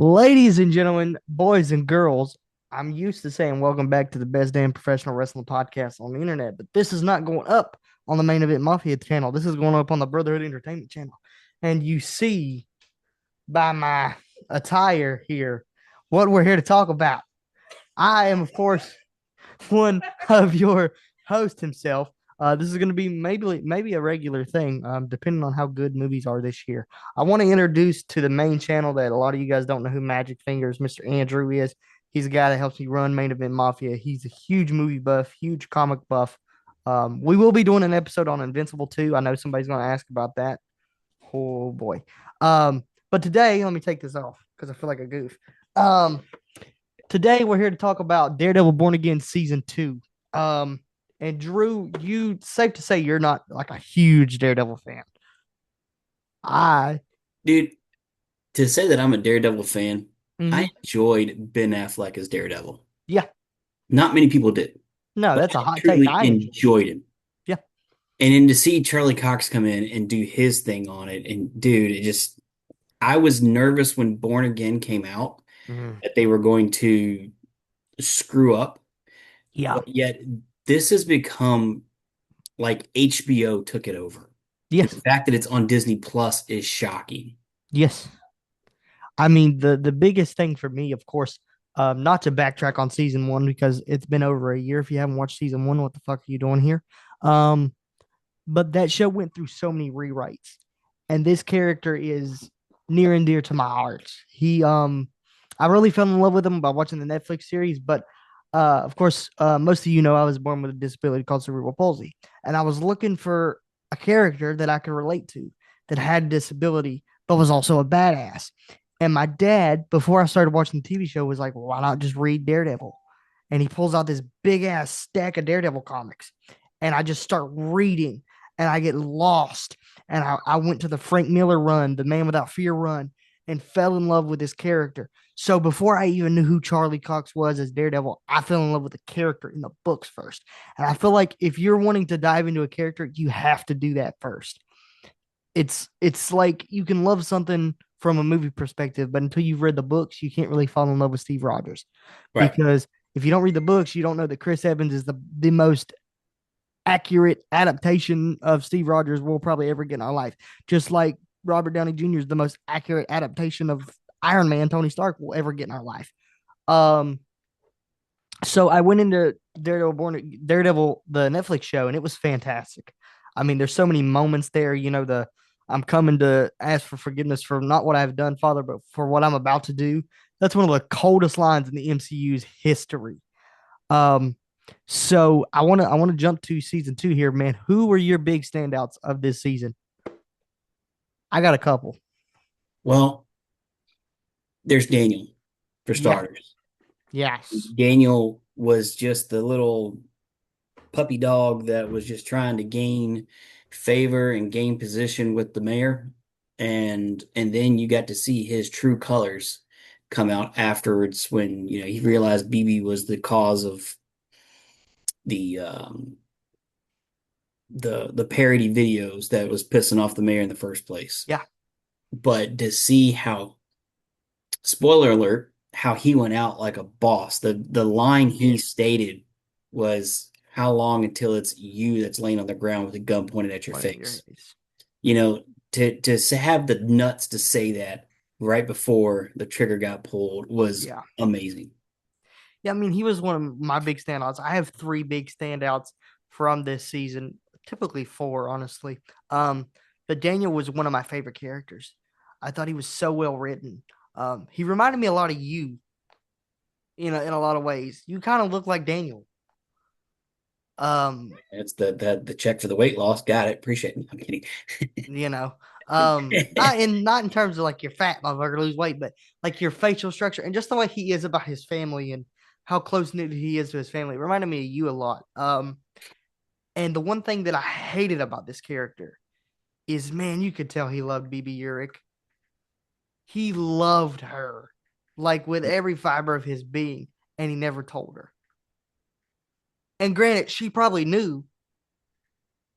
Ladies and gentlemen, boys and girls, I'm used to saying welcome back to the best damn professional wrestling podcast on the internet, but this is not going up on the Main Event Mafia channel. This is going up on the Brotherhood Entertainment channel. And you see by my attire here what we're here to talk about. I am, of course, one of your host himself. This is going to be maybe a regular thing, depending on how good movies are this year. I want to introduce to the main channel that a lot of you guys don't know who Magic Fingers Mr. Andrew is. He's a guy that helps me run Main Event Mafia. He's a huge movie buff, huge comic buff. We will be doing an episode on Invincible too. I know somebody's going to ask about that. Oh boy. But today, let me take this off because I feel like a goof. Um, Today we're here to talk about Daredevil Born Again season 2. Um, and Drew, you safe to say you're not like a huge Daredevil fan. I Dude, to say that I'm a Daredevil fan, I mhm. enjoyed Ben Affleck as Daredevil. Yeah, Not many people did, no, but that's I a hot take. truly I enjoy. enjoyed him. Yeah, And then to see Charlie Cox come in and do his thing on it, and dude, I was nervous when Born Again came out mhm. that they were going to screw up, Yeah, but yet this has become like HBO took it over. The yes, fact that it's on Disney Plus is shocking. yes. I mean the biggest thing for me, of course, not to backtrack on season 1 because it's been over a year. If you haven't watched season 1, what the fuck are you doing here? Um, but that show went through so many rewrites, and this character is near and dear to my heart. I really fell in love with him by watching the Netflix series, but of course, most of you know I was born with a disability called cerebral palsy, and I was looking for a character that I could relate to that had a disability but was also a badass. And my dad, before I started watching the TV show, was like, well, "Why not just read Daredevil?" And he pulls out this big ass stack of Daredevil comics, and I just start reading, and I get lost. And I went to the Frank Miller run, the Man Without Fear run, and fell in love with this character. So before I even knew who Charlie Cox was as Daredevil, I fell in love with the character in the books first. And I feel like if you're wanting to dive into a character, you have to do that first. It's like you can love something from a movie perspective, but until you've read the books, you can't really fall in love with Steve Rogers. Right. Because if you don't read the books, you don't know that Chris Evans is the most accurate adaptation of Steve Rogers we'll probably ever get in our life. Just like Robert Downey Jr. is the most accurate adaptation of Iron Man, Tony Stark, will ever get in our life. Um, so I went into Daredevil, the Netflix show, and it was fantastic. I mean, there's so many moments there. You know, the I'm coming to ask for forgiveness for not what I've done, Father, but for what I'm about to do. That's one of the coldest lines in the MCU's history. Um, so I want to jump to season 2 here, man. Who were your big standouts of this season? I got a couple. Well, there's Daniel for Yeah. starters. Yes. Daniel was just the little puppy dog that was just trying to gain favor and gain position with the mayor. And then you got to see his true colors come out afterwards when, he realized BB was the cause of the the parody videos that was pissing off the mayor in the first place. Yeah. But to see how, spoiler alert, how he went out like a boss. The line he stated was, "How long until it's you that's laying on the ground with a gun pointed at your One of your face?" haze. You know, to have the nuts to say that right before the trigger got pulled was Yeah. amazing. Yeah. I mean, he was one of my big standouts. I have three big standouts from this season, typically four, honestly. Um, but Daniel was one of my favorite characters. I thought he was so well written. He reminded me a lot of you, in a lot of ways. You kind of look like Daniel. Um, It's the check for the weight loss. Got it. Appreciate it. I'm kidding. you know, not in terms of like your fat motherfucker lose weight, but like your facial structure and just the way he is about his family and how close knit he is to his family. It reminded me of you a lot. And the one thing that I hated about this character is, man, you could tell he loved BB Urick. He loved her like with every fiber of his being, and he never told her. And granted, she probably knew,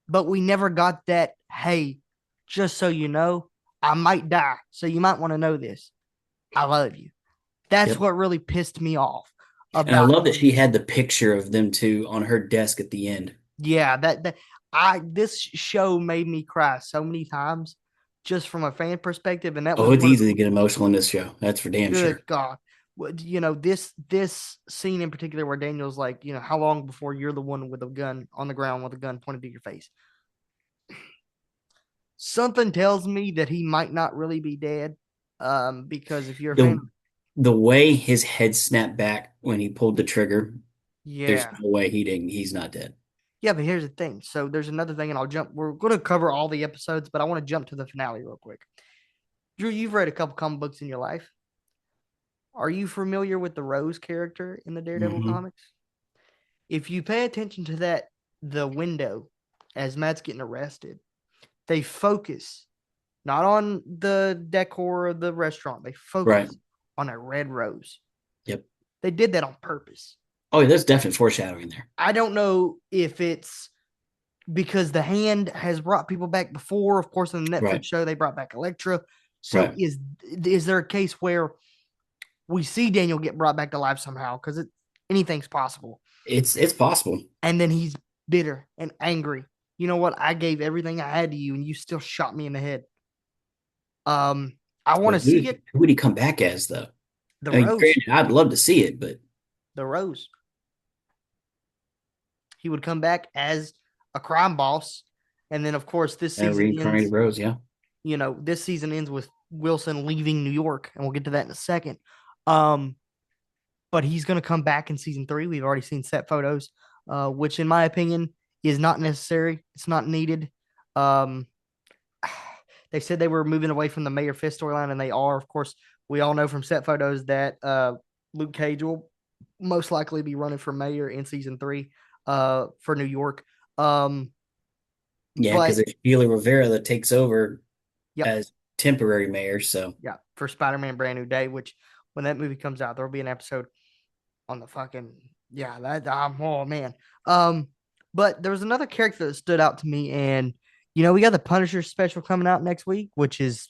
but we never got that. Hey, just so you know, I might die, so you might want to know this. I love you. That's Yep. what really pissed me off And I about love that him. she had the picture of them two on her desk at the end. Yeah, that I this show made me cry so many times just from a fan perspective, and that Oh, was it's one of easy to get emotional in this show. That's for damn good sure. God. This scene in particular where Daniel's like, how long before you're the one with a gun on the ground with a gun pointed to your face? Something tells me that he might not really be dead. Because if you're a fan, The the way his head snapped back when he pulled the trigger, there's yeah, no way he's not dead. yeah. But here's the thing. So there's another thing, and I'll jump. We're going to cover all the episodes, but I want to jump to the finale real quick. Drew, you've read a couple comic books in your life. Are you familiar with the Rose character in the Daredevil Hmm. comics? If you pay attention to the window as Matt's getting arrested, they focus not on the decor of the restaurant. They Right. focus on a red rose. Yep. They did that on purpose. Oh, yeah, there's definite foreshadowing there. I don't know if it's because the hand has brought people back before. Of course, in the Netflix Right. show, they brought back Elektra. So Right. is there a case where we see Daniel get brought back to life somehow? Because anything's possible. It's possible. And then he's bitter and angry. You know what? I gave everything I had to you, and you still shot me in the head. Um, I want But to see it. who would he come back as though? The I mean, Rose, granted, I'd love to see it, but the Rose. He would come back as a crime boss, and then of course this season reincarnated ends. Rose, yeah. This season ends with Wilson leaving New York, and we'll get to that in a second. Um, but he's going to come back in season 3. We've already seen set photos, which in my opinion is not necessary. It's not needed. Um, they said they were moving away from the Mayor Fist storyline, and they are. Of course, we all know from set photos that Luke Cage will most likely be running for mayor in season 3 for New York. Um, Yeah, because but it's Sheila Rivera that takes over yep, as temporary mayor. So yeah, for Spider-Man Brand New Day, which when that movie comes out, there'll be an episode on the fucking yeah that oh man. Um, but there was another character that stood out to me, and we got the Punisher special coming out next week, which is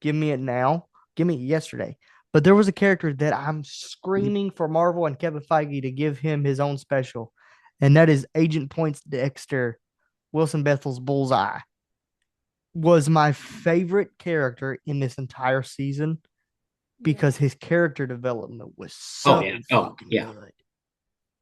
give me it now, give me it yesterday. But there was a character that I'm screaming for Marvel and Kevin Feige to give him his own special, and that is Agent Points Dexter, Wilson Bethel's Bullseye. Was my favorite character in this entire season because his character development was oh so yeah. Oh fucking yeah. good.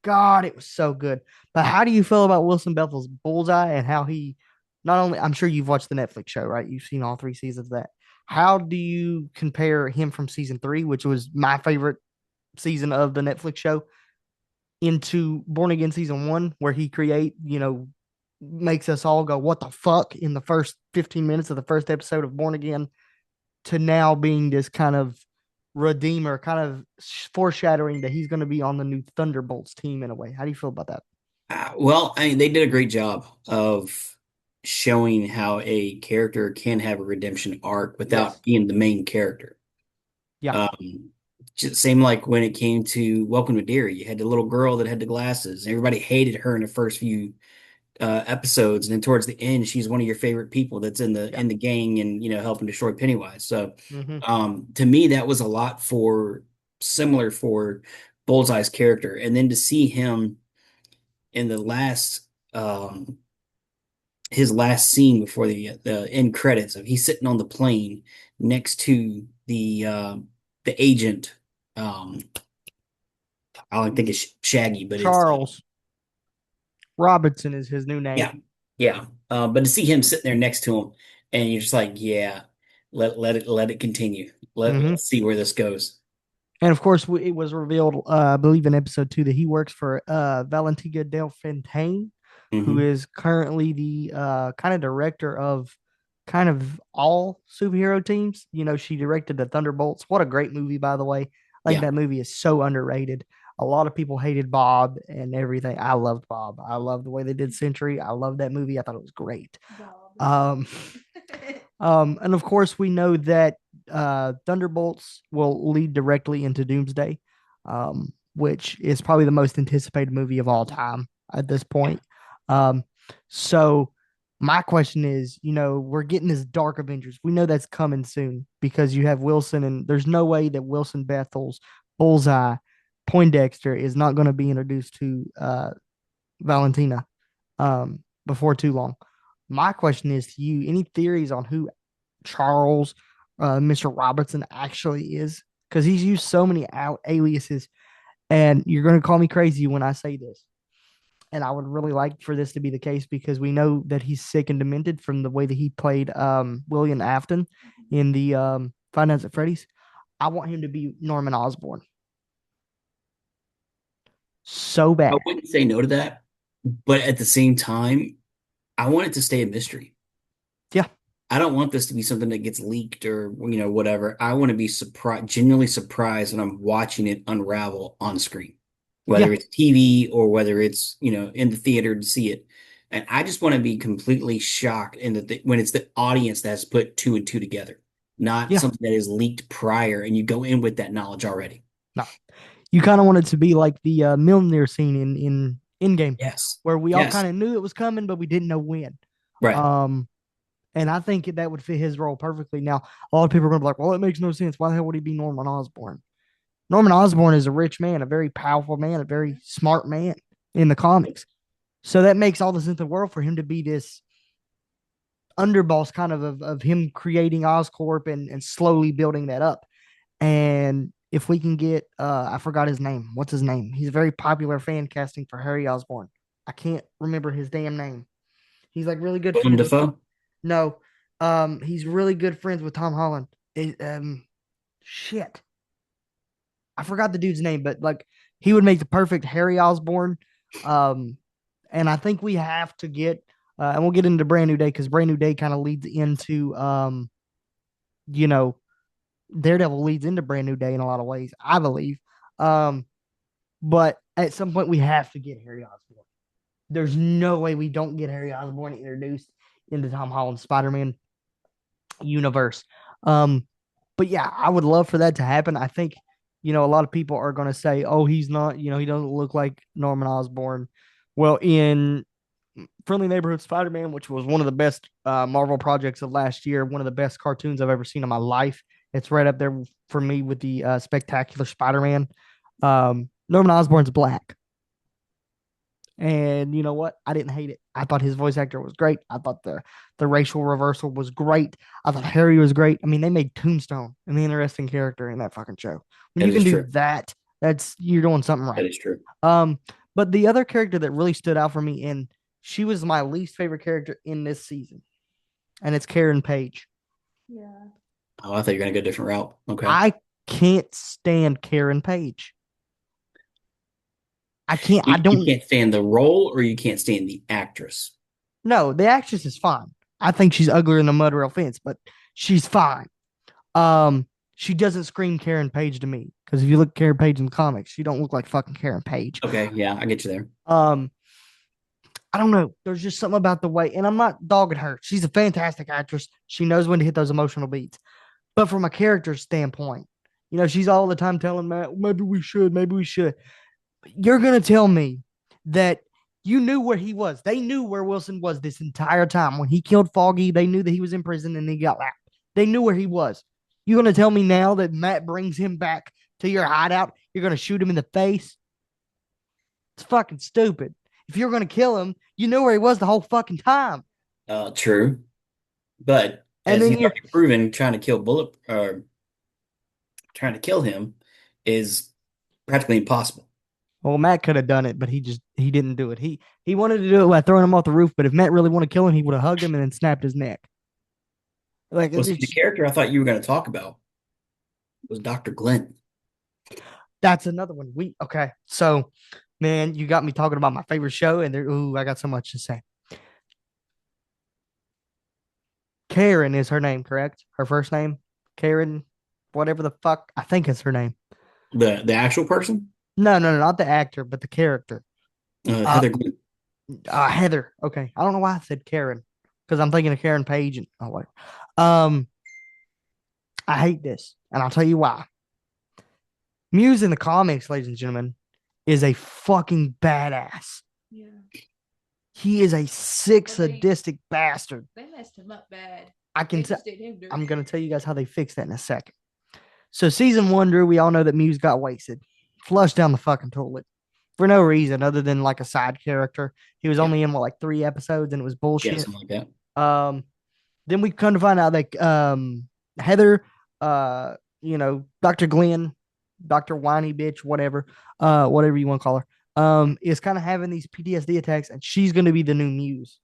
God, it was so good. But how do you feel about Wilson Bethel's Bullseye and how he not only I'm sure you've watched the Netflix show, right? You've seen all 3 seasons of that. How do you compare him from season 3, which was my favorite season of the Netflix show, into Born Again season 1, where he makes us all go, what the fuck in the first 15 minutes of the first episode of Born Again, to now being this kind of redeemer, kind of foreshadowing that he's going to be on the new Thunderbolts team in a way. How do you feel about that? Well, I mean, they did a great job of showing how a character can have a redemption arc Yes. without being the main character. Yeah. Um, just same like when it came to Welcome to Derry, you had the little girl that had the glasses. Everybody hated her in the first few episodes, and then towards the end, she's one of your favorite people that's in the Yeah. gang and helping destroy Pennywise. So, Mm-hmm. to me, that was a lot for similar for Bullseye's character, and then to see him in the last his last scene before the end credits of he's sitting on the plane next to the agent. Um, I don't think it's Shaggy, but it's Charles Robinson is his new name. yeah, yeah. But to see him sitting there next to him, and you're just like, yeah, let it continue. Mm-hmm. Let's see where this goes. And of course, it was revealed, I believe, in episode 2 that he works for Valentina Del Fontaine, who Hmm. is currently the kind of director of kind of all superhero teams. She directed the Thunderbolts. What a great movie, by the way. I think Yeah. that movie is so underrated. A lot of people hated Bob and everything. I loved Bob. I love the way they did Century. I love that movie. I thought it was great. Um, and of course, we know that Thunderbolts will lead directly into Doomsday, which is probably the most anticipated movie of all time at this Yeah. point. Um, so My question is, we're getting this Dark Avengers. We know that's coming soon because you have Wilson, and there's no way that Wilson Bethel's Bullseye Poindexter is not going to be introduced to Valentina before too long. My question is to you: any theories on who Charles, Mr. Robertson actually is? Because he's used so many aliases, and you're going to call me crazy when I say this. And I would really like for this to be the case because we know that he's sick and demented from the way that he played William Afton in the Five Nights at Freddy's. I want him to be Norman Osborn so I bad. wouldn't say no to that, but at the same time, I want it to stay a mystery. Yeah, I don't want this to be something that gets leaked or whatever. I want to be surprised, genuinely surprised when I'm watching it unravel on screen, whether yeah, it's TV or whether it's in the theater to see it. And I just want to be completely shocked in that when it's the audience that's put two and two together, not yeah. something that is leaked prior and you go in with that knowledge already. No, you kind of want it to be like the Mjolnir scene in Endgame, Yes. where we all Yes. kind of knew it was coming, but we didn't know when. Right. Um, and I think that would fit his role perfectly. Now, a lot of people are going to be like, "Well, it makes no sense. Why the hell would he be Norman Osborn?" Norman Osborn is a rich man, a very powerful man, a very smart man in the comics. So that makes all the sense in the world for him to be this underboss kind of him creating Oscorp and slowly building that up. And if we can get, I forgot his name. What's his name? He's a very popular fan casting for Harry Osborn. I can't remember his damn name. He's like really good Willem friends with, Dafoe. no, he's really good friends with Tom Holland. Shit. I forgot the dude's name, but like he would make the perfect Harry Osborn. Um, and I think we have to get, and we'll get into Brand New Day because Brand New Day kind of leads into, you know, Daredevil leads into Brand New Day in a lot of ways, I believe. Um, but at some point, we have to get Harry Osborn. There's no way we don't get Harry Osborn introduced into Tom Holland's Spider-Man universe. Um, but yeah, I would love for that to happen. I think, a lot of people are going to say, oh, he's not, he doesn't look like Norman Osborn. Well, in Friendly Neighborhood Spider-Man, which was one of the best Marvel projects of last year, one of the best cartoons I've ever seen in my life. It's right up there for me with the Spectacular Spider-Man. Norman Osborn's black. And you know what? I didn't hate it. I thought his voice actor was great. I thought the racial reversal was great. I thought Harry was great. I mean, they made Tombstone an interesting character in that fucking show. When That you can is do true. that, that's you're doing something That right. is true. Um, but the other character that really stood out for me, and she was my least favorite character in this season, and it's Karen Page. Oh, I thought you were gonna go a different route. Okay. I can't stand Karen Page. I can't. I You don't. can't stand the role or you can't stand the actress. No, the actress is fine. I think she's uglier than a mud rail fence, but she's fine. She doesn't scream Karen Page to me because if you look at Karen Page in the comics, she don't look like fucking Karen Page. Okay, yeah, I get you there. Um, I don't know. There's just something about the way, and I'm not dogging her. She's a fantastic actress. She knows when to hit those emotional beats. But from a character standpoint, she's all the time telling Matt, maybe we should, maybe we should. You're gonna tell me that you knew where he was. They knew where Wilson was this entire time. When he killed Foggy, they knew that he was in prison and he got out. They knew where he was. You're gonna tell me now that Matt brings him back to your hideout? You're gonna shoot him in the face? It's fucking stupid. If you're gonna kill him, you knew where he was the whole fucking time. True. But And as then he's you're already proven, trying to kill him is practically impossible. well, Matt could have done it, but he didn't do it. He wanted to do it by throwing him off the roof, but if Matt really wanted to kill him, he would have hugged him and then snapped his neck. Like Well, see, the it's character I thought you were going to talk about was Dr. Glenn. that's another one. We okay. So, man, you got me talking about my favorite show, and there. Ooh, I got so much to say. Karen is her name, correct? Her first name, Karen, whatever the fuck. I think it's her name. The actual person, No, no, no, not the actor, but the character. Uh, Heather Glenn. Heather. Okay, I don't know why I said Karen because I'm thinking of Karen Page and oh whatever. Um, I hate this, and I'll tell you why. Muse in the comics, ladies and gentlemen, is a fucking badass. He is a sick, Well, sadistic bastard. they messed him up bad. I can They tell. just did him I'm dirty. gonna tell you guys how they fixed that in a second. So season one, Drew, we all know that Muse got wasted, flushed down the fucking toilet for no reason other than like a side character. He was Yep. only in what, like 3 episodes, and it was Yeah, bullshit. something like that. Um, then we come to find out that Heather, Dr. Glenn, Dr. Whiny bitch, whatever you want to call her, is kind of having these PTSD attacks, and she's going to be the new Muse.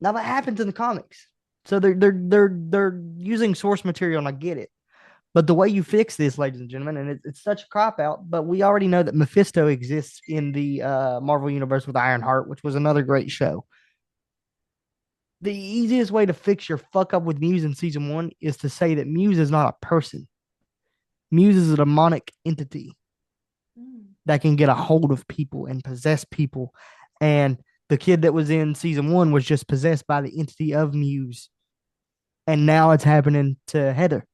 Now that happens in the comics, so they're using source material, and I get it. But the way you fix this, ladies and gentlemen, and it's such a cop out, but we already know that Mephisto exists in the Marvel universe with Ironheart, which was another great show. The easiest way to fix your fuck up with Muse in season one is to say that Muse is not a person. Muse is a demonic entity Mm. that can get a hold of people and possess people. And the kid that was in season one was just possessed by the entity of Muse. And now it's happening to Heather.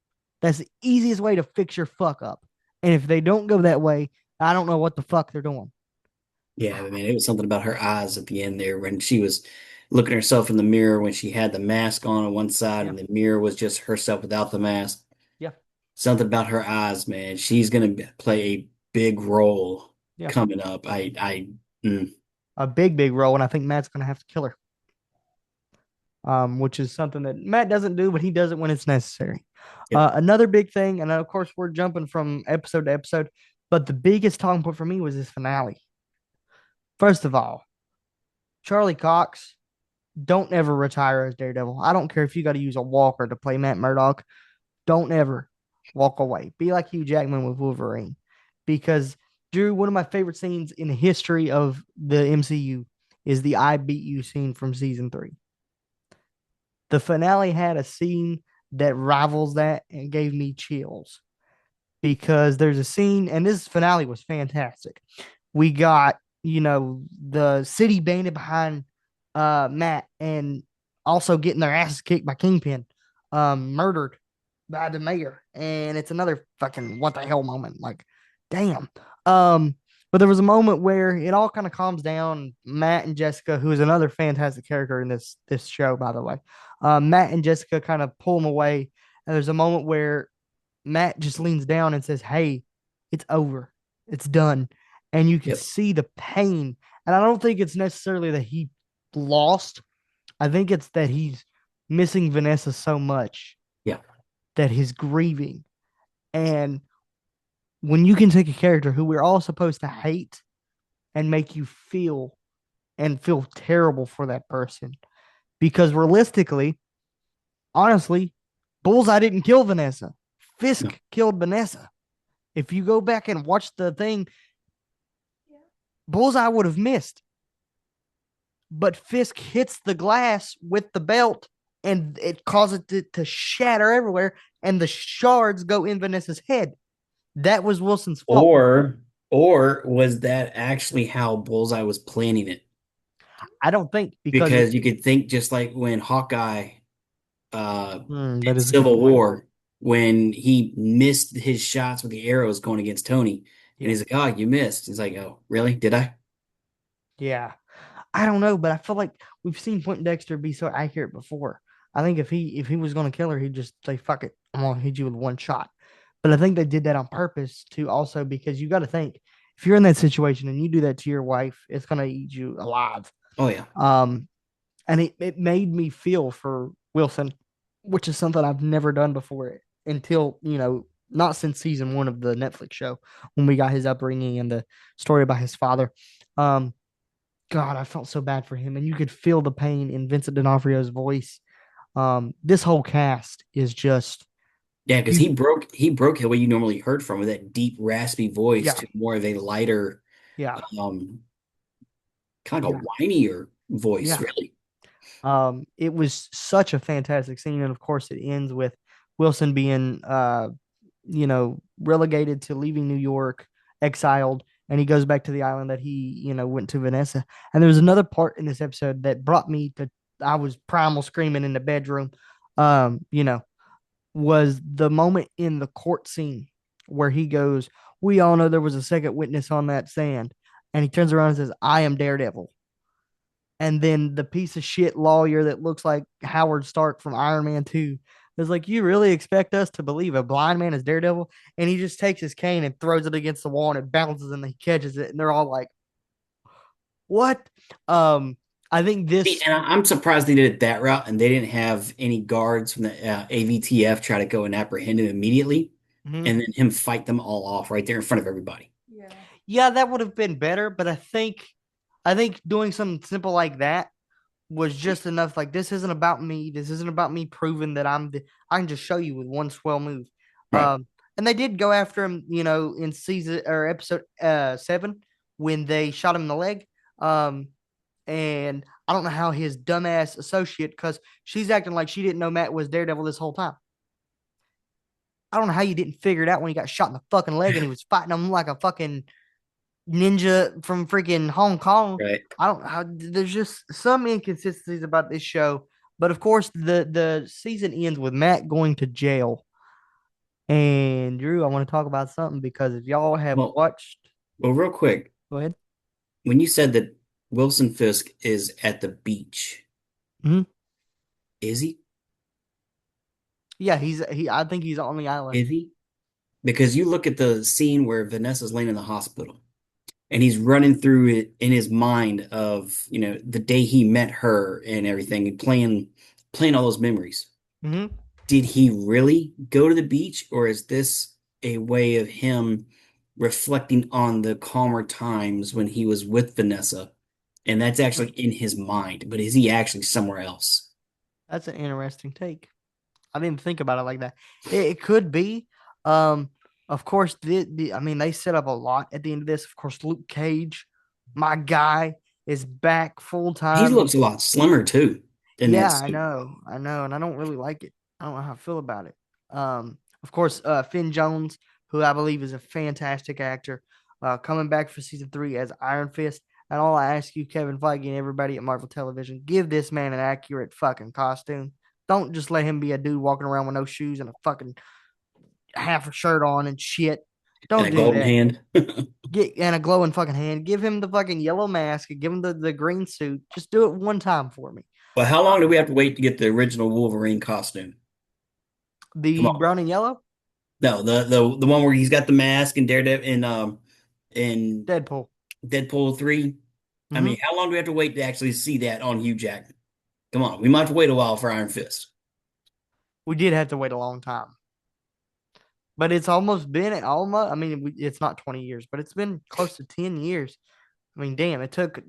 That's the easiest way to fix your fuck up. And if they don't go that way, I don't know what the fuck they're doing. Yeah, I mean, it was something about her eyes at the end there when she was looking at herself in the mirror when she had the mask on one side Yeah. and the mirror was just herself without the mask. Yeah. Something about her eyes, man. She's gonna play a big role Yeah. coming up. A big, big role. And I think Matt's going to have to kill her, which is something that Matt doesn't do, but he does it when it's necessary. Yep, Another big thing, and of course, we're jumping from episode to episode, but the biggest talking point for me was this finale. First of all, Charlie Cox, don't ever retire as Daredevil. I don't care if you got to use a walker to play Matt Murdock. Don't ever walk away. Be like Hugh Jackman with Wolverine. Because, Drew, one of my favorite scenes in the history of the MCU is the I Beat You scene from season three. The finale had a scene that rivals that and gave me chills because there's a scene, and this finale was fantastic. We got, the city banded behind Matt and also getting their asses kicked by Kingpin, murdered by the mayor. And it's another fucking what the hell moment. Like, damn. Um, but there was a moment where it all kind of calms down. Matt and Jessica, who is another fantastic character in this show, by the way. Matt and Jessica kind of pull him away, and there's a moment where Matt just leans down and says, "Hey, it's over. It's done." And you can yep, see the pain. And I don't think it's necessarily that he lost. I think it's that he's missing Vanessa so much yeah. that he's grieving. And when you can take a character who we're all supposed to hate and make you feel terrible for that person, because realistically, honestly, Bullseye didn't kill Vanessa. No. Fisk killed Vanessa. If you go back and watch the thing, Bullseye would have missed, but Fisk hits the glass with the belt and it causes it to shatter everywhere, and the shards go in Vanessa's head. That was Wilson's fault. Or or was that actually how Bullseye was planning it? I don't think because Because you could think just like when Hawkeye that in is a good Civil point. War, when he missed his shots with the arrows going against Tony, and Yeah. he's like, "Oh, you missed." He's like, "Oh, really? Did I?" Yeah. I don't know, but I feel like we've seen Point Dexter be so accurate before. I think if he was gonna kill her, he'd just say, "Fuck it, I'm gonna hit you with one shot." But I think they did that on purpose to also because you got to think if you're in that situation and you do that to your wife, it's gonna eat you alive. Oh yeah, Um, and it made me feel for Wilson, which is something I've never done before until not since season one of the Netflix show when we got his upbringing and the story about his father. Um, God, I felt so bad for him, and you could feel the pain in Vincent D'Onofrio's voice. This whole cast is just yeah, because you, he broke the way you normally heard from with that deep, raspy voice yeah, to more of a lighter, yeah, um, kind of a yeah, whinier voice, yeah. really. It was such a fantastic scene, and of course, it ends with Wilson being, relegated to leaving New York, exiled, and he goes back to the island that he, went to Vanessa. And there was another part in this episode that brought me to, I was primal screaming in the bedroom. Um, you know, was the moment in the court scene where he goes, "We all know there was a second witness on that stand," and he turns around and says, "I am Daredevil." And then the piece of shit lawyer that looks like Howard Stark from Iron Man 2 is like, you really expect us to believe a blind man is Daredevil? And he just takes his cane and throws it against the wall and it bounces and he catches it. And they're all like, what? Um, I think See, this. and I'm surprised they did it that route and they didn't have any guards from the AVTF try to go and apprehend him immediately Mhm. and then him fight them all off right there in front of everybody. Yeah. Yeah, that would have been better, but I think doing something simple like that was just enough. Like, this isn't about me. This isn't about me proving that I can just show you with one swell move. Right. And they did go after him, in season or episode 7 when they shot him in the leg. Um, and I don't know how his dumbass associate, because she's acting like she didn't know Matt was Daredevil this whole time. I don't know how you didn't figure it out when he got shot in the fucking leg and he was fighting him like a fucking ninja from freaking Hong Kong. Right. I don't. There's just some inconsistencies about this show, but of course the season ends with Matt going to jail. And Drew, I want to talk about something because if y'all have Well, watched, well, real quick, go ahead. when you said that Wilson Fisk is at the beach, Hmm. is he? Yeah, he. I think he's on the island. Is he? Because you look at the scene where Vanessa's laying in the hospital and he's running through it in his mind of, the day he met her and everything and playing all those memories. Hmm. Did he really go to the beach, or is this a way of him reflecting on the calmer times when he was with Vanessa? And that's actually in his mind, but is he actually somewhere else? That's an interesting take. I didn't think about it like that. It could be. Um, of course, I mean, they set up a lot at the end of this. Of course, Luke Cage, my guy, is back full He time. looks a lot slimmer too in that Yeah, suit. I know, and I don't really like it. I don't know how I feel about it. Of course, Finn Jones, who I believe is a fantastic actor, coming back for season 3 as Iron Fist. And all I ask you, Kevin Feige, and everybody at Marvel Television, give this man an accurate fucking costume. Don't just let him be a dude walking around with no shoes and a fucking half a shirt on and shit. And Don't a do golden that. hand. Get and a glowing fucking hand. Give him the fucking yellow mask and give him the green suit. Just do it one time for me. Well, how long do we have to wait to get the original Wolverine costume? Come The on. brown and yellow, No, the one where he's got the mask and Daredevil in Deadpool. Deadpool 3. I Hmm. mean, how long do we have to wait to actually see that on Hugh Jackman? Come on, we might have to wait a while for Iron Fist. We did have to wait a long time, but it's almost been almost. I mean, it's not 20 years, but it's been close to 10 years. I mean, damn, it took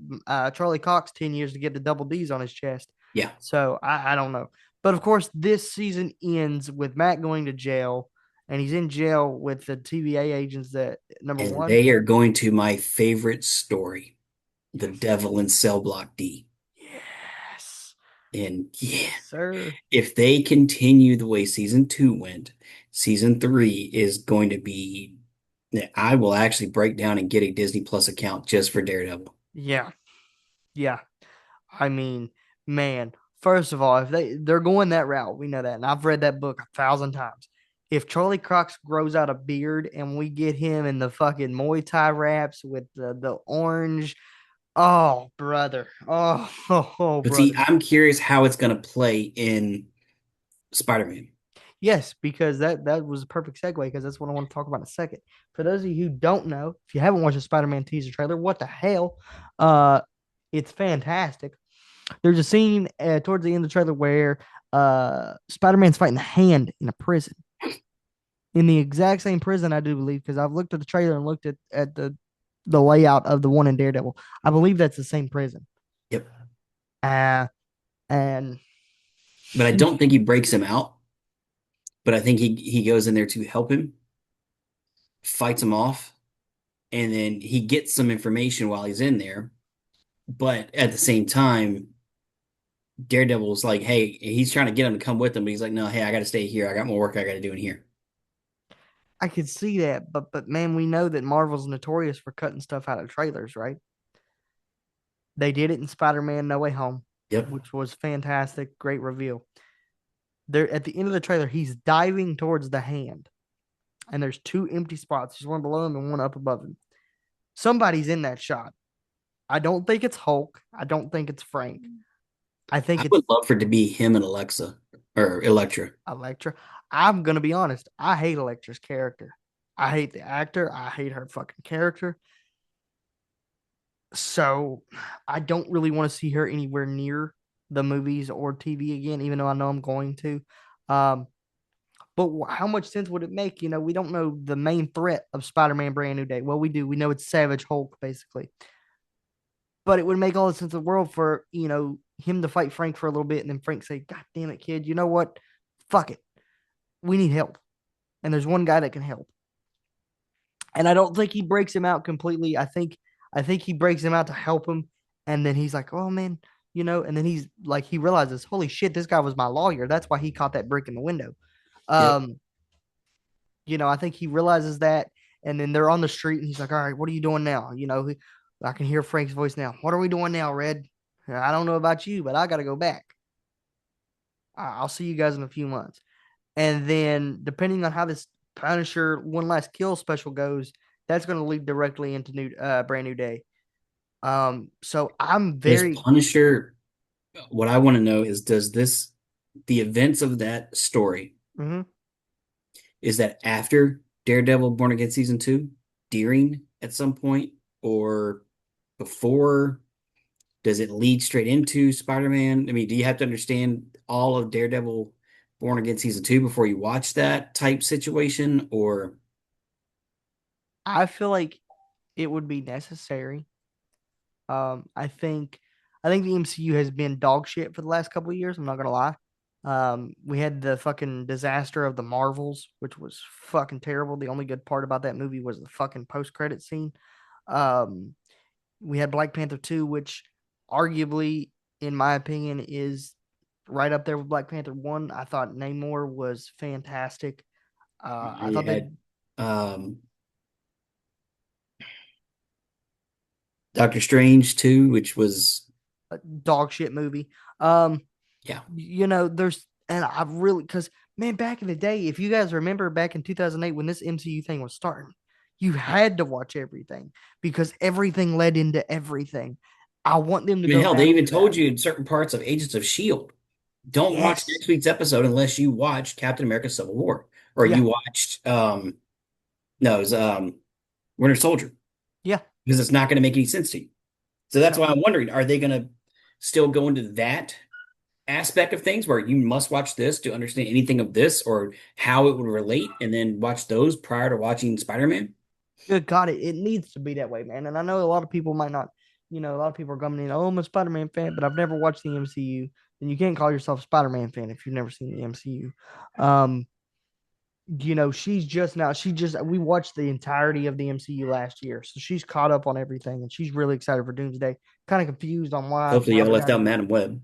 Charlie Cox 10 years to get the double D's on his chest. Yeah, So I don't know, but of course, this season ends with Matt going to jail, and he's in jail with the TVA agents. That number and one, they are going to my favorite story, The yes, Devil in Cell Block D. yes, And yeah, yes, sir. if they continue the way season 2 went, season 3 is going to be. I will actually break down and get a Disney Plus account just for Daredevil. Yeah, yeah. I mean, man, first of all, if they're going that route, we know that, and I've read that book 1,000 times. If Charlie Cox grows out a beard and we get him in the fucking Muay Thai wraps with the orange, oh brother, oh oh But see, brother, I'm curious how it's going to play in Spider-Man. yes, because that was a perfect segue because that's what I want to talk about in a second. For those of you who don't know, if you haven't watched the Spider-Man teaser trailer, what the hell? Uh, it's fantastic. There's a scene towards the end of the trailer where Spider-Man's fighting the Hand in a prison, in the exact same prison, I do believe, because I've looked at the trailer and looked at the layout of the one in Daredevil. I believe that's the same prison. Yep. Uh, and But I don't think he breaks him out. But I think he goes in there to help him, fights him off, and then he gets some information while he's in there. But at the same time, Daredevil's like, hey, he's trying to get him to come with him, but he's like, no, hey, I got to stay here. I got more work I got to do in here. I could see that, but man, we know that Marvel's notorious for cutting stuff out of trailers, right? They did it in Spider-Man No Way Home, Yep. which was fantastic, great reveal. There at the end of the trailer, he's diving towards the Hand, and there's two empty spots. There's one below him and one up above him. Somebody's in that shot. I don't think it's Hulk. I don't think it's Frank. I think I it's would love for it to be him and Alexa or Electra. Elektra. I'm gonna be honest. I hate Elektra's character. I hate the actor. I hate her fucking character. So I don't really want to see her anywhere near the movies or TV again, even though I know I'm going to. Um, but how much sense would it make? You know, we don't know the main threat of Spider-Man Brand New Day. Well, we do. We know it's Savage Hulk, basically. But it would make all the sense in the world for, him to fight Frank for a little bit and then Frank say, God damn it, kid, you know what? Fuck it. We need help. And there's one guy that can help. And I don't think he breaks him out completely. I think he breaks him out to help him. And then he's like, oh man, and then he's like he realizes, holy shit, this guy was my lawyer. That's why he caught that brick in the window. Yep. Um, I think he realizes that, and then they're on the street, and he's like, "All right, what are you doing now?" I can hear Frank's voice now. What are we doing now, Red? I don't know about you, but I got to go back. I'll see you guys in a few months. And then, depending on how this Punisher One Last Kill special goes, that's going to lead directly into Brand New Day. So I'm Is very. Punisher, what I want to know is the events of that story, Mhm. is that after Daredevil Born Again season two, during at some point, or before? Does it lead straight into Spider-Man? I mean, do you have to understand all of Daredevil Born Again season two before you watch that type situation? Or I feel like it would be necessary. I think the MCU has been dog shit for the last couple of years. I'm not gonna lie. We had the fucking disaster of the Marvels, which was fucking terrible. The only good part about that movie was the fucking post credit scene. Um, we had Black Panther 2, which arguably, in my opinion, is right up there with Black Panther 1. I thought Namor was fantastic. I you thought they had um, Doctor Strange too, which was, dog shit movie. Um, yeah, there's and I really because man, back in the day, if you guys remember back in 2008 when this MCU thing was starting, you had to watch everything because everything led into everything. I want them to I mean, go hell, they back even to that. told you in certain parts of Agents of Shield, don't watch Yes. next week's episode unless you watch Captain America: Civil War, or Yeah. you watched no, it was Winter Soldier, Yeah. because it's not going to make any sense to you. So that's No. why I'm wondering, are they going to still go into that aspect of things where you must watch this to understand anything of this or how it would relate, and then watch those prior to watching Spider-Man? Good God, it needs to be that way, man. And I know a lot of people might not, a lot of people are coming in, oh, I'm a Spider Man fan, but I've never watched the MCU. And you can't call yourself a Spider Man fan if you've never seen the MCU. Um, she's just now, we watched the entirety of the MCU last year. So she's caught up on everything and she's really excited for Doomsday. Kind of confused on why Hopefully, y'all Robert left out Downey. Madam Web.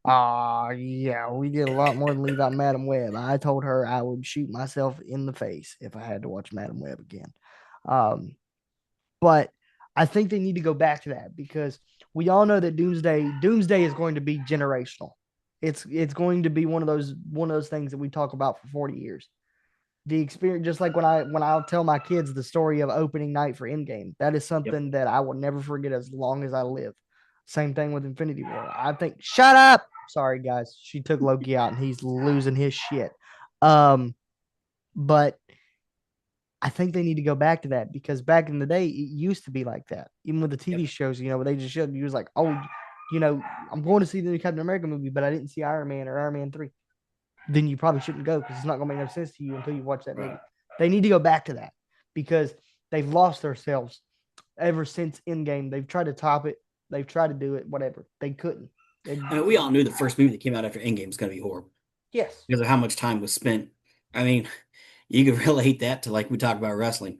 Yeah, we did a lot more than leave out Madam Web. I told her I would shoot myself in the face if I had to watch Madam Web again. Um, but I think they need to go back to that because we all know that Doomsday is going to be generational. It's going to be one of those things that we talk about for 40 years. The experience, just like when I'll tell my kids the story of opening night for Endgame, that is Yep. something that I will never forget as long as I live. Same thing with Infinity War. I think shut up. Sorry guys, she took Loki out and he's losing his shit. Um, but I think they need to go back to that because back in the day, it used to be like that. Even with the TV Yep. shows, where they just showed you was like, oh, you know, I'm going to see the new Captain America movie, but I didn't see Iron Man or Iron Man 3. Then you probably shouldn't go because it's not going to make no sense to you until you watch that movie. Right. They need to go back to that because they've lost themselves ever since Endgame. They've tried to top it. They've tried to do it, whatever. They couldn't. They, I mean, we all knew the first movie that came out after Endgame was going to be horrible yes. because of how much time was spent. I mean, you could relate that to, like we talk about wrestling,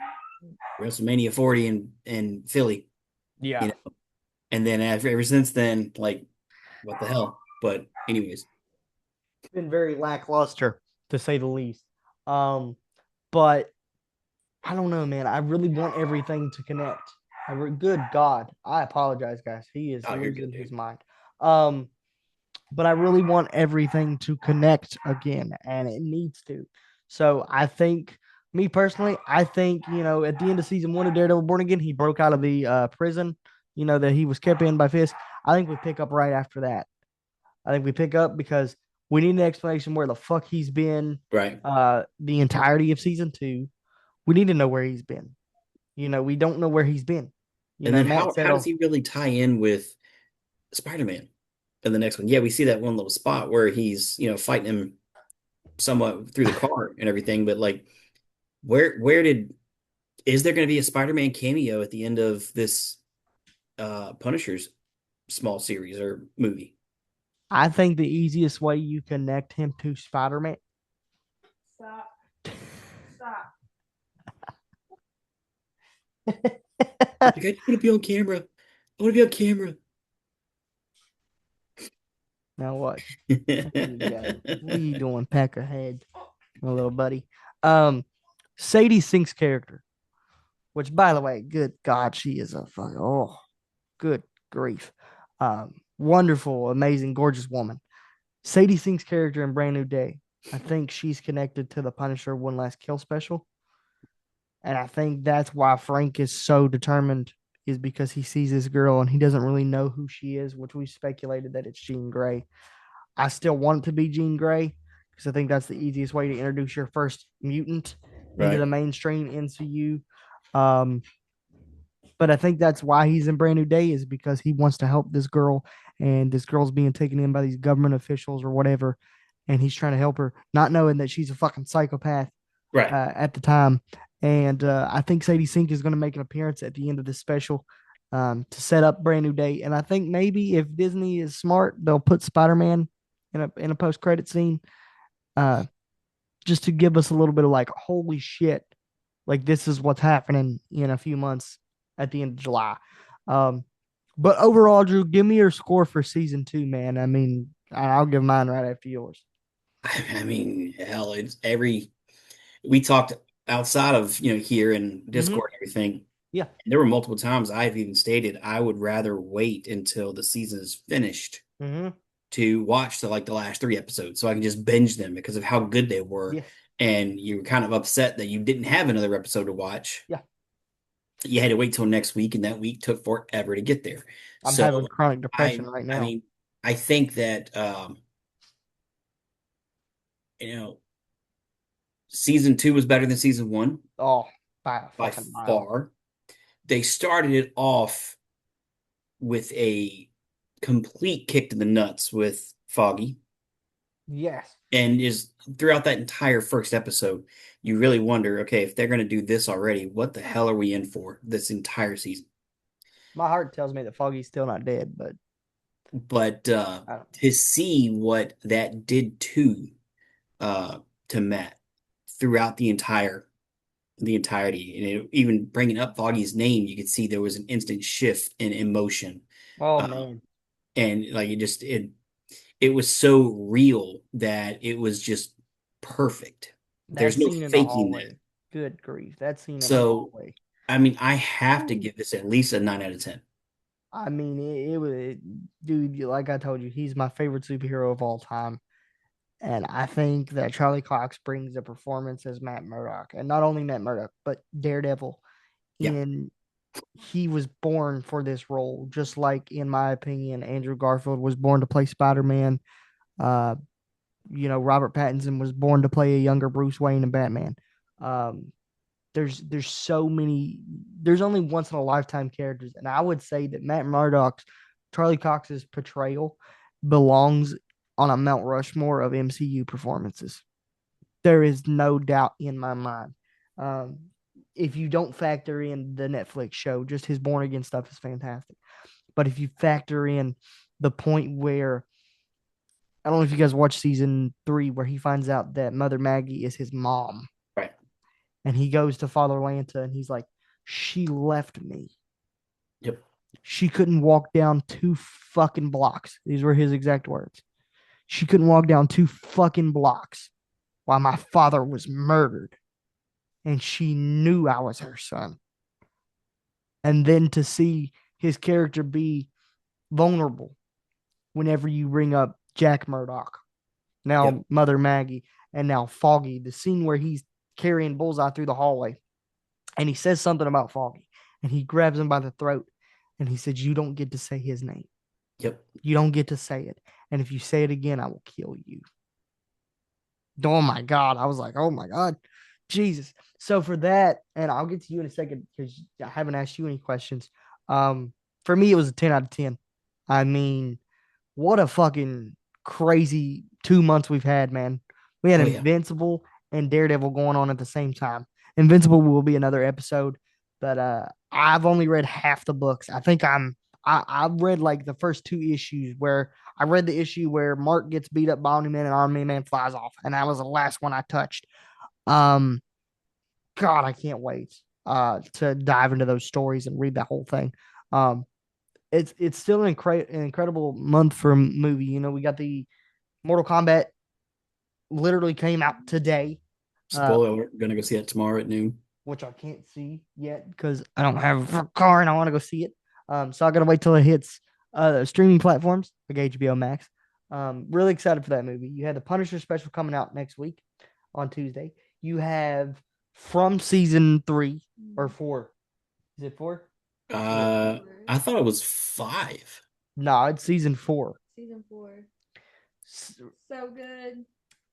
WrestleMania 40 in Philly, you Yeah. know, and then ever since then, like, what the hell? But anyways, It's been very lackluster to say the least. But I don't know, man. I really want everything to connect. Good God, I apologize, guys. He is oh, you're good, losing his dude. mind. Um, but I really want everything to connect again, and it needs to. So I think, me personally, I think at the end of season one of Daredevil Born Again, he broke out of the prison. that he was kept in by Fisk. I think we pick up right after that. I think we pick up because we need an explanation where the fuck he's been Right. the entirety of season two. We need to know where he's been. We don't know where he's been. And then Matt said, how does "Oh, he really tie in with Spider-Man in the next one? Yeah, we see that one little spot where he's, fighting him somewhat through the car and everything, but like where did is there going to be a Spider-Man cameo at the end of this Punisher's small series or movie? I think the easiest way you connect him to Spider Man." Stop. Stop. Like, I want to be on camera. I want to be on camera. Now what? There you go. What are you doing, Peckerhead, my little buddy? Um, Sadie Sink's character, which by the way, good God, she is a fucking good grief. Wonderful, amazing, gorgeous woman. Sadie Sink's character in Brand New Day. I think she's connected to the Punisher One Last Kill special. And I think that's why Frank is so determined, is because he sees this girl and he doesn't really know who she is, which we speculated that it's Jean Grey. I still want it to be Jean Grey because I think that's the easiest way to introduce your first mutant into Right. the mainstream MCU. Um, but I think that's why he's in Brand New Day, is because he wants to help this girl, and this girl's being taken in by these government officials or whatever, and he's trying to help her, not knowing that she's a fucking psychopath Right. at the time. And I think Sadie Sink is going to make an appearance at the end of this special to set up Brand New Day. And I think maybe if Disney is smart, they'll put Spider Man in a post credit scene, uh, just to give us a little bit of like, holy shit, like this is what's happening in a few months at the end of July. Um, but overall, Drew, give me your score for season two, man. I mean, I'll give mine right after yours. I mean, hell, it's we talked outside of, here in Mm-hmm. Discord and everything. Yeah. There were multiple times I've even stated I would rather wait until the season is finished Mm-hmm. to watch the last three episodes so I can just binge them because of how good they were. Yeah. And you were kind of upset that you didn't have another episode to watch. Yeah. You had to wait till next week, and that week took forever to get there. I'm having So chronic depression I right I now. mean, I think that season two was better than season one Oh, by a by fucking mile. far. They started it off with a complete kick to the nuts with Foggy. Yes. And is throughout that entire first episode, you really wonder, okay, if they're going to do this already, what the hell are we in for this entire season? My heart tells me that Foggy's still not dead, but But I don't. to see what that did uh, to Matt throughout the entirety, and even bringing up Foggy's name, you could see there was an instant shift in emotion, Oh uh, man, and like it was so real that it was just perfect. that There's no scene in the faking that. hallway. Good grief, that scene in the So, hallway. I mean, I have to Ooh. give this at least a 9 out of 10. I mean, it was, dude. Like I told you, he's my favorite superhero of all time, and I think that Charlie Cox brings a performance as Matt Murdock, and not only Matt Murdock, but Daredevil. Yeah, In He was born for this role, just like, in my opinion, Andrew Garfield was born to play Spider Man. Uh, Robert Pattinson was born to play a younger Bruce Wayne and Batman. Um, there's so many. There's only once in a lifetime characters, and I would say that Matt Murdock's Charlie Cox's portrayal belongs on a Mount Rushmore of MCU performances. There is no doubt in my mind. Um, if you don't factor in the Netflix show, just his Born Again stuff is fantastic. But if you factor in the point where, I don't know if you guys watched season three, where he finds out that Mother Maggie is his mom, right. and he goes to Father Lanta and he's like, she left me. Yep. She couldn't walk down 2 fucking blocks. These were his exact words. She couldn't walk down 2 fucking blocks while my father was murdered. And she knew I was her son. And then to see his character be vulnerable whenever you bring up Jack Murdock, Yep. now Mother Maggie, and now Foggy, the scene where he's carrying Bullseye through the hallway and he says something about Foggy and he grabs him by the throat And he said, "You don't get to say his name. Yep. You don't get to say it. And if you say it again, I will kill you." Oh my God. I was like, oh my God. Jesus. So for that, and I'll get to you in a second because I haven't asked you any questions. Um, for me, it was a 10 out of 10. I mean, what a fucking crazy 2 months we've had, man. We had Oh yeah. Invincible and Daredevil going on at the same time. Invincible will be another episode, but I've only read half the books. I've read like the first two issues where I read the issue where Mark gets beat up by Omni Man and Omni Man flies off, and that was the last one I touched. Um, God, I can't wait to dive into those stories and read that whole thing. Um, it's still an incredible month for a movie. You know, we got the Mortal Kombat literally came out today, uh, Spoiler alert, gonna go see that tomorrow at noon. which I can't see yet because I don't have a car and I want to go see it. So I gotta wait till it hits streaming platforms like HBO Max. Really excited for that movie. You had the Punisher special coming out next week on Tuesday. You have from season 3 or 4. Is it 4? Uh, I thought it was 5. No, it's season 4. Season 4. So good.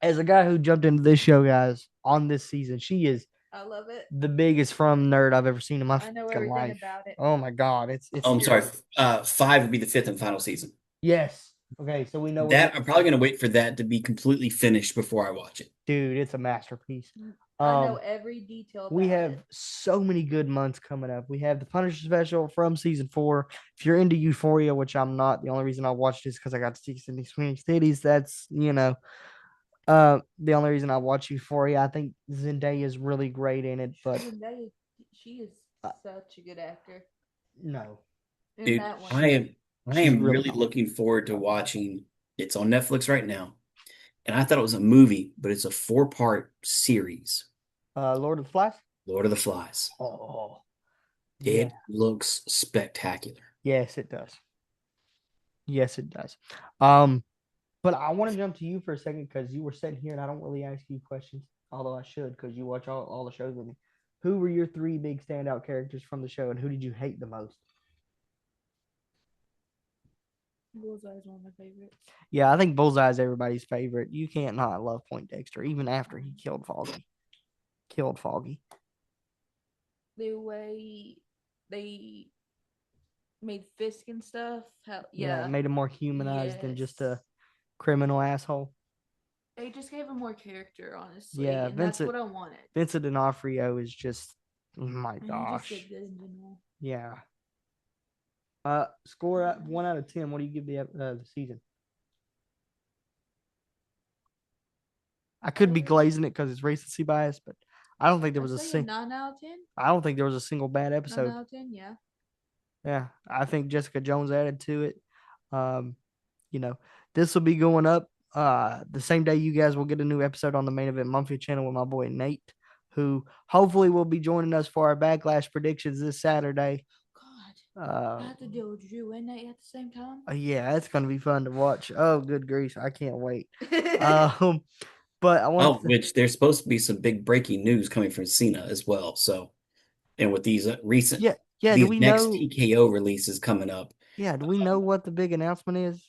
As a guy who jumped into this show, guys, on this season, she is I love it. the biggest from nerd I've ever seen in my I know fucking everything life. about it. Oh my God, it's Oh, I'm sorry. scary. 5 would be the 5th and final season. Yes. Okay, so we know we're That getting I'm probably gonna wait for that to be completely finished before I watch it. dude. It's a masterpiece. I know Um, every detail we about have it. so many good months coming up. We have the Punisher special from season 4. If you're into Euphoria, which I'm not, the only reason I watched is because I got to see Sydney Sweeney Cities. That's the only reason I watch Euphoria. I think Zendaya is really great in it, but Zendaya, she is uh, such a good actor no, in Dude, that one. I she's am really really not. looking forward to watching. It's on Netflix right now, and I thought it was a movie, but it's a 4-part series. Lord of the Flies. Lord of the Flies. Oh, yeah. It looks spectacular. Yes, it does. Yes, it does. Um, but I want to jump to you for a second because you were sitting here and I don't really ask you questions, although I should because you watch all the shows with me. Who were your three big standout characters from the show and who did you hate the most? Bullseye is one of my favorites. Yeah, I think Bullseye is everybody's favorite. You can't not love Point Dexter, even after he killed Foggy. Killed Foggy. The way they made Fisk and stuff. Yeah, it Yeah. made him more humanized than just a Yes. criminal asshole. They just gave him more character, honestly, Yeah, and that's what I wanted. Vincent D'Onofrio is just, oh my And he just gosh. did good in general. Yeah. Score 1 out of 10. What do you give the season? I could be glazing it because it's recency bias, but I don't think there I was a say a sing. 9 out of 10. I don't think there was a single bad 9 episode. out of 10, yeah. Yeah, I think Jessica Jones added to it. Um, you know, this will be going up the same day you guys will get a new episode on the Main Event Monthly channel with my boy Nate, who hopefully will be joining us for our backlash predictions this Saturday. God, I have to deal with Drew and Nate at the same time. Yeah, it's gonna be fun to watch. Oh, good grief, I can't wait. Um, but I want Oh, to. which there's supposed to be some big breaking news coming from Cena as well. So, and with these recent, Yeah, yeah. Do these we next know? TKO releases coming up, Yeah, do we know what the big announcement is?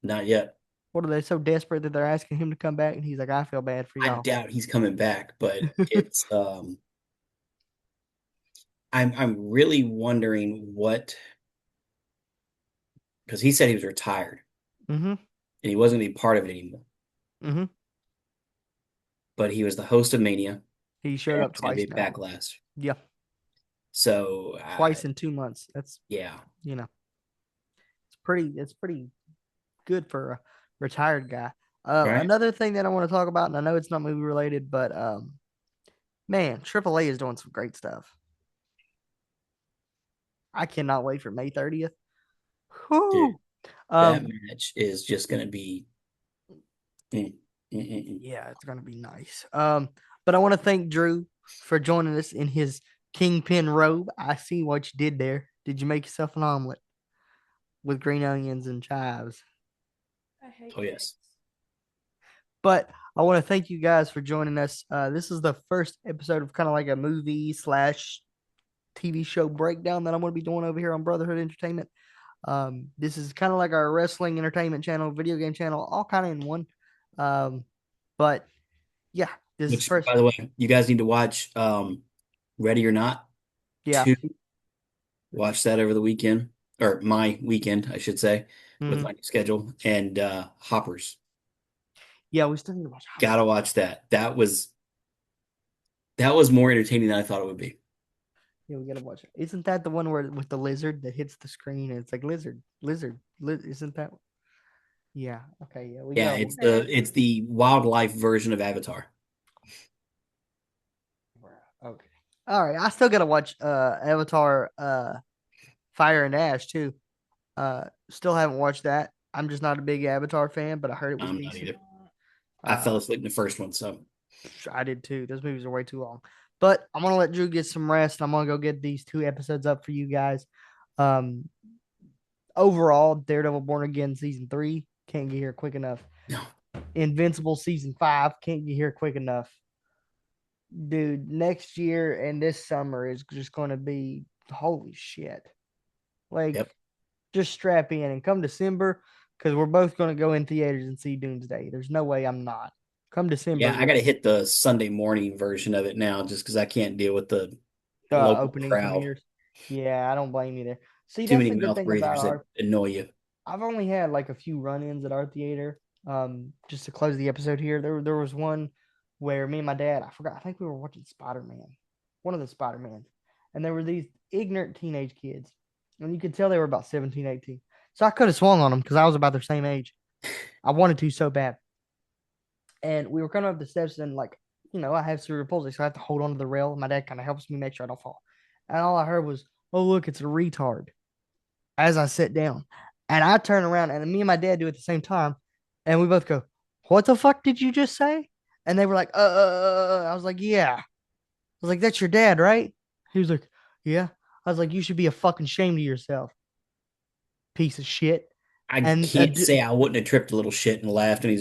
not yet. What are they so desperate that they're asking him to come back? And he's like, I feel bad for I y'all. doubt he's coming back, but it's I'm really wondering what, because he said he was retired Mm-hmm. and he wasn't gonna be part of it anymore. Mm-hmm. But he was the host of Mania. He showed up It's gonna twice be now. Backlash. Yeah, So twice in 2 months. That's yeah, you know, it's pretty good for a retired guy. right. Another thing that I want to talk about, and I know it's not movie related, but man, AAA is doing some great stuff. I cannot wait for May 30th. Dude, Whew. that Um, match is just gonna be. mm, mm. yeah, it's gonna be nice. But I want to thank Drew for joining us in his kingpin robe. I see what you did there. Did you make yourself an omelet with green onions and chives? I hate Oh yes. eggs. But I want to thank you guys for joining us. This is the first episode of kind of like a movie slash TV show breakdown that I'm going to be doing over here on Brotherhood Entertainment. This is kind of like our wrestling entertainment channel, video game channel, all kind of in one. Um, but yeah, this is Which, first. by the way, you guys need to watch Ready or Not Yeah. 2. Watch that over the weekend, or my weekend, I should say, with Hmm. my new schedule. And Hoppers. Yeah, we still need to watch. Gotta watch that. That was more entertaining than I thought it would be. Yeah, we gotta watch it. Isn't that the one where with the lizard that hits the screen and it's like isn't that? Yeah. Okay. Yeah, we Yeah, go. it's the wildlife version of Avatar. Okay. All right. I still gotta watch Avatar Fire and Ash too. Still haven't watched that. I'm just not a big Avatar fan, but I heard it was I'm not decent. either. I Uh fell asleep in the first one, so I did too. Those movies are way too long. But I'm gonna let Drew get some rest. I'm gonna go get these 2 episodes up for you guys. Um Overall, Daredevil Born Again season 3 can't get here quick enough. no. Invincible season 5 can't get here quick enough. Dude, next year and this summer is just gonna be holy shit. Like, Yep. just strap in and come December because we're both going to go in theaters and see Doomsday. There's no way I'm not. Come Yeah, December, I gotta hit the Sunday morning version of it now just because I can't deal with the local opening crowd. premieres. Yeah, I don't blame you there. See, Too that's many the good mouth thing about breathers that our. annoy you. I've only had like a few run-ins at our theater. Just to close the episode here, there was one where me and my dad, I forgot, I think we were watching Spider-Man, one of the Spider-Mans, and there were these ignorant teenage kids, and you could tell they were about 17, 18. So I could have swung on them because I was about their same age. I wanted to so bad. And we were coming up the steps, and like, I have cerebral palsy, so I have to hold on to the rail. My dad kind of helps me make sure I don't fall. And all I heard was, "Oh, look, it's a retard," as I sit down. And I turn around, and me and my dad do it at the same time. And we both go, "What the fuck did you just say?" And they were like, I was like, "Yeah." I was like, "That's your dad, right?" He was like, "Yeah." I was like, "You should be a fucking shame to yourself, piece of shit." I And can't say I wouldn't have tripped a little shit and laughed and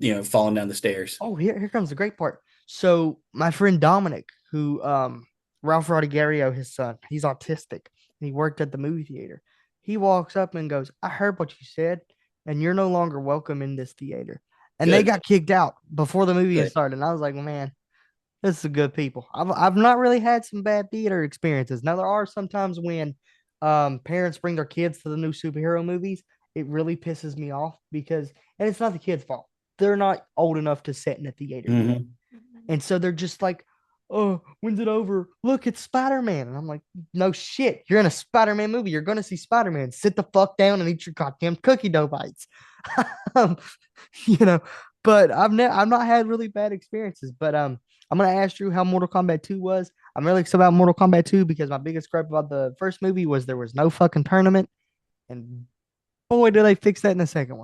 he's falling down the stairs. oh, here comes the great part. So my friend Dominic, who Ralph Rodigario, his son, he's autistic. And he worked at the movie theater. He walks up and goes, "I heard what you said, and you're no longer welcome in this theater." And they Good, got kicked out before the movie had good. started. And I was like, well, man, this is good people. I've not really had some bad theater experiences. Now there are sometimes when parents bring their kids to the new superhero movies, it really pisses me off because and it's not the kids' fault. They're not old enough to sit in a theater yet. Hmm. And so they're just like, "Oh, when's it over? Look, it's Spider-Man." And I'm like, "No shit. You're in a Spider-Man movie. You're gonna see Spider-Man. Sit the fuck down and eat your goddamn cookie dough bites." um, you know, but I've not had really bad experiences. But I'm gonna ask you how Mortal Kombat 2 was. I'm really excited about Mortal Kombat 2 because my biggest gripe about the first movie was there was no fucking tournament. And boy, do they fix that in the second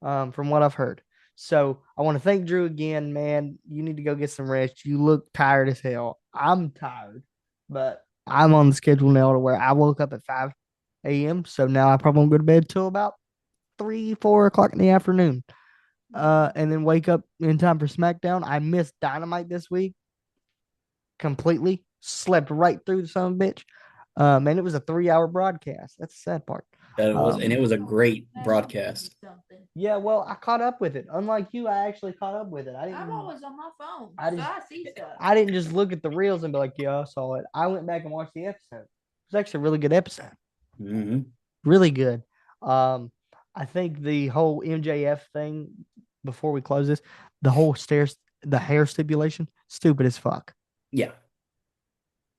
one, from what I've heard. So I want to thank Drew again, man. You need to go get some rest. You look tired as hell. I'm tired, but I'm on the schedule now to where I woke up at 5 a.m. So now I probably won't go to bed till about 3, 4 o'clock in the afternoon. And then wake up in time for SmackDown. I missed Dynamite this week completely. Slept right through the son of a bitch. And it was a 3-hour broadcast. That's the sad part. That it was, and it Um, was a great broadcast. Yeah, well, I caught up with it. Unlike you, I actually caught up with it. I'm always on my phone, I so just, I see stuff. I didn't just look at the reels and be like, "Yeah, I saw it." I went back and watched the episode. It was actually a really good episode. Hmm. Really good. Um, I think the whole MJF thing. Before we close this, the hair stipulation, stupid as fuck, Yeah,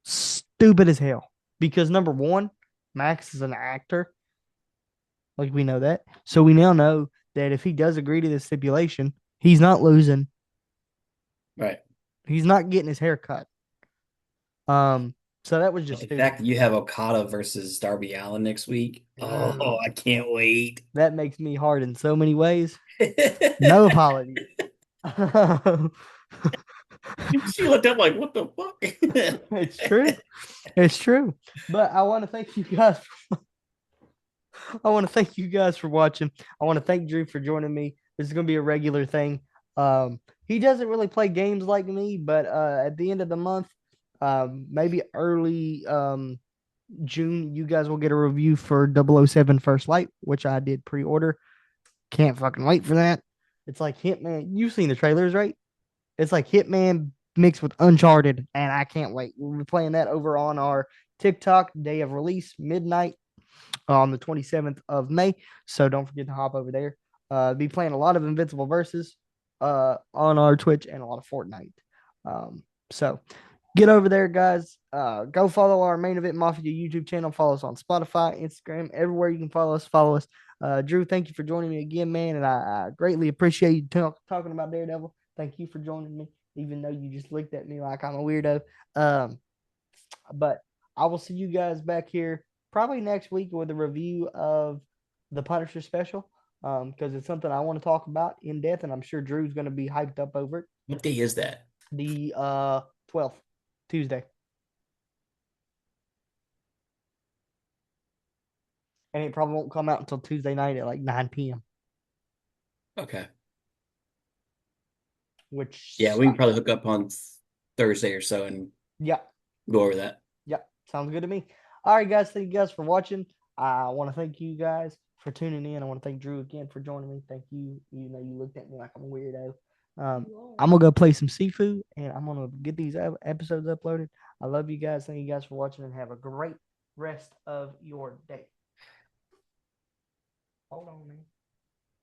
stupid as hell. Because number one, Max is an actor, like we know that. So we now know that if he does agree to this stipulation, he's not losing. right. He's not getting his hair cut. So that was just The stupid. fact that you have Okada versus Darby Allin next week. Oh, I can't wait. That makes me hard in so many ways. No apologies. She looked up like, what the fuck? It's true. It's true. But I want to thank you guys. I want to thank you guys for watching. I want to thank Drew for joining me. This is going to be a regular thing. He doesn't really play games like me, but at the end of the month, Maybe early June, you guys will get a review for 007 First Light, which I did pre-order. Can't fucking wait for that. It's like Hitman. You've seen the trailers, right? It's like Hitman mixed with Uncharted, and I can't wait. We'll be playing that over on our TikTok day of release, midnight on the 27th of May. So don't forget to hop over there. Be playing a lot of Invincible Versus on our Twitch and a lot of Fortnite. So get over there, guys. Go follow our Main Event Mafia YouTube channel. Follow us on Spotify, Instagram, everywhere you can follow us. Follow us. Drew, thank you for joining me again, man, and I greatly appreciate you talking about Daredevil. Thank you for joining me, even though you just looked at me like I'm a weirdo. Um, but I will see you guys back here probably next week with a review of the Punisher special because it's something I want to talk about in depth, and I'm sure Drew's going to be hyped up over it. What day is that? The 12th, Tuesday. And it probably won't come out until Tuesday night at like 9 p.m., Okay. which Yeah, we can probably hook up on Thursday or so and yeah, go over that. yeah, sounds good to me. All right, guys, thank you guys for watching. I want to thank you guys for tuning in. I want to thank Drew again for joining me. Thank you, even though you looked at me like I'm a weirdo. I'm gonna go play some seafood, and I'm gonna get these episodes uploaded. I love you guys. Thank you guys for watching, and have a great rest of your day. Hold on, man.